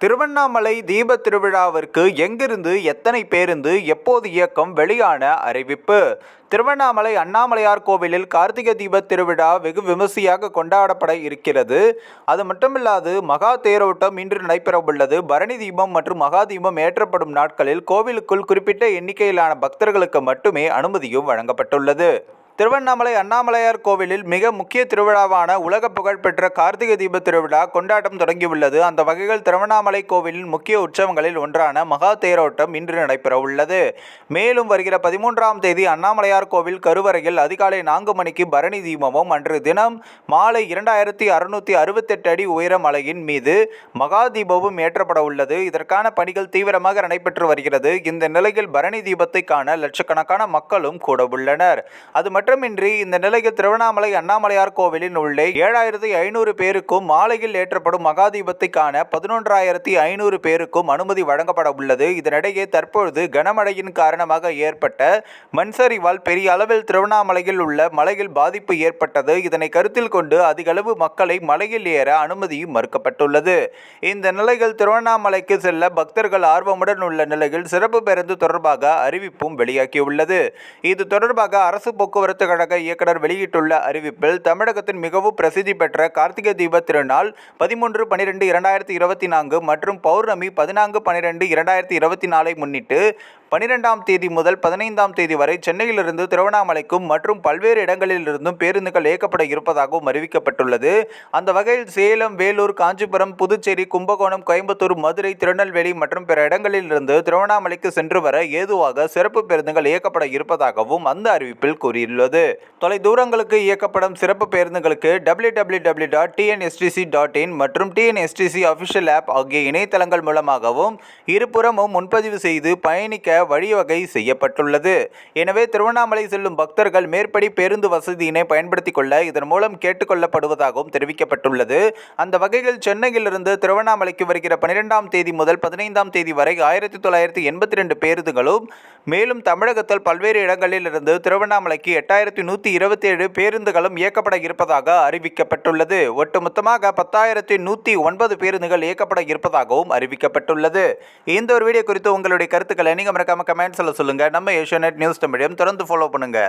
திருவண்ணாமலை தீபத் திருவிழாவிற்கு எங்கிருந்து எத்தனை பேருந்து எப்போது இயக்கம் வெளியான அறிவிப்பு. திருவண்ணாமலை அண்ணாமலையார் கோவிலில் கார்த்திகை தீபத் திருவிழா வெகு விமர்சையாக கொண்டாடப்பட இருக்கிறது. அது மட்டுமில்லாது மகா தேரோட்டம் இன்று நடைபெறவுள்ளது. பரணி தீபம் மற்றும் மகா தீபம் ஏற்றப்படும் நாட்களில் கோவிலுக்குள் குறிப்பிட்ட எண்ணிக்கையிலான பக்தர்களுக்கு மட்டுமே அனுமதியும் வழங்கப்பட்டுள்ளது. திருவண்ணாமலை அண்ணாமலையார் கோவிலில் மிக முக்கிய திருவிழாவான உலக புகழ்பெற்ற கார்த்திகை தீப திருவிழா கொண்டாட்டம் தொடங்கியுள்ளது. அந்த வகையில் திருவண்ணாமலை கோவிலின் முக்கிய உற்சவங்களில் ஒன்றான மகா தேரோட்டம் இன்று நடைபெற உள்ளது. மேலும் வருகிற 13ஆம் தேதி அண்ணாமலையார் கோவில் கருவறையில் அதிகாலை 4 மணிக்கு பரணி தீபமும், அன்று தினம் மாலை 2668 அடி உயர மலையின் மீது மகா தீபமும் ஏற்றப்பட உள்ளது. இதற்கான பணிகள் தீவிரமாக நடைபெற்று வருகிறது. இந்த நிலையில் பரணி தீபத்தை காண லட்சக்கணக்கான மக்களும் கூட உள்ளனர். அது மட்டுமின்றி இந்த நிலையில் திருவண்ணாமலை அண்ணாமலையார் கோவிலின் உள்ளே 7500 பேருக்கும், மாலையில் ஏற்றப்படும் மகாதீபத்தை காண 11500 பேருக்கும் அனுமதி வழங்கப்பட உள்ளது. இதனிடையே தற்பொழுது கனமழையின் காரணமாக ஏற்பட்ட மண்சரிவால் பெரிய அளவில் திருவண்ணாமலையில் உள்ள மலையில் பாதிப்பு ஏற்பட்டது. இதனை கருத்தில் கொண்டு அதிகளவு மக்களை மலையில் ஏற அனுமதி மறுக்கப்பட்டுள்ளது. இந்த நிலையில் திருவண்ணாமலைக்கு செல்ல பக்தர்கள் ஆர்வமுடன் உள்ள நிலையில் சிறப்பு பேருந்து தொடர்பாக அறிவிப்பும் வெளியாகியுள்ளது. இது தொடர்பாக அரசு போக்குவரத்து கழக இயக்குனர் வெளியிட்டுள்ள அறிவிப்பில், தமிழகத்தின் மிகவும் பிரசித்தி பெற்ற கார்த்திகை தீப திருநாள் 13/12/2024 மற்றும் பௌர்ணமி 14/12/2024 முன்னிட்டு 12ஆம் தேதி முதல் 15ஆம் தேதி வரை சென்னையிலிருந்து திருவண்ணாமலைக்கும் மற்றும் பல்வேறு இடங்களிலிருந்தும் பேருந்துகள் இயக்கப்பட இருப்பதாகவும் அறிவிக்கப்பட்டுள்ளது. அந்த வகையில் சேலம், வேலூர், காஞ்சிபுரம், புதுச்சேரி, கும்பகோணம், கோயம்புத்தூர், மதுரை, திருநெல்வேலி மற்றும் பிற இடங்களிலிருந்து திருவண்ணாமலைக்கு சென்று வர ஏதுவாக சிறப்பு பேருந்துகள் இயக்கப்பட இருப்பதாகவும் அந்த அறிவிப்பில் கூறியுள்ளது. தொலை தூரங்களுக்கு இயக்கப்படும் சிறப்பு பேருந்துகளுக்கு www.tnstc.in மற்றும் TNSTC அபிஷியல் ஆப் ஆகிய இணையதளங்கள் மூலமாகவும் இருபுறமும் முன்பதிவு செய்து பயணிக்க வழிவகை செய்யப்பட்டுள்ளது. எனவே திருவண்ணாமலை செல்லும் பக்தர்கள் மேற்படி பேருந்து வசதியினை பயன்படுத்திக் கொள்ள இதன் மூலம் கேட்டுக்கொள்ளப்படுவதாகவும் தெரிவிக்கப்பட்டுள்ளது. அந்த வகையில் சென்னையிலிருந்து திருவண்ணாமலைக்கு வருகிற 12ஆம் தேதி முதல் 15ஆம் தேதி வரை 1982 பேருந்துகளும், மேலும் தமிழகத்தில் பல்வேறு இடங்களில் இருந்து திருவண்ணாமலைக்கு 8127 பேருந்துகளும் இயக்கப்பட இருப்பதாக அறிவிக்கப்பட்டுள்ளது. ஒட்டுமொத்தமாக 10,109 பேருந்துகள் இயக்கப்பட இருப்பதாகவும் அறிவிக்கப்பட்டுள்ளது. இந்த ஒரு வீடியோ குறித்து உங்களுடைய கருத்துக்களை நீங்க மறக்காம கமெண்ட்ஸ்ல சொல்லுங்க. நம்ம ஏஷியாநெட் நியூஸ் தமிழையும் தொடர்ந்து ஃபாலோ பண்ணுங்க.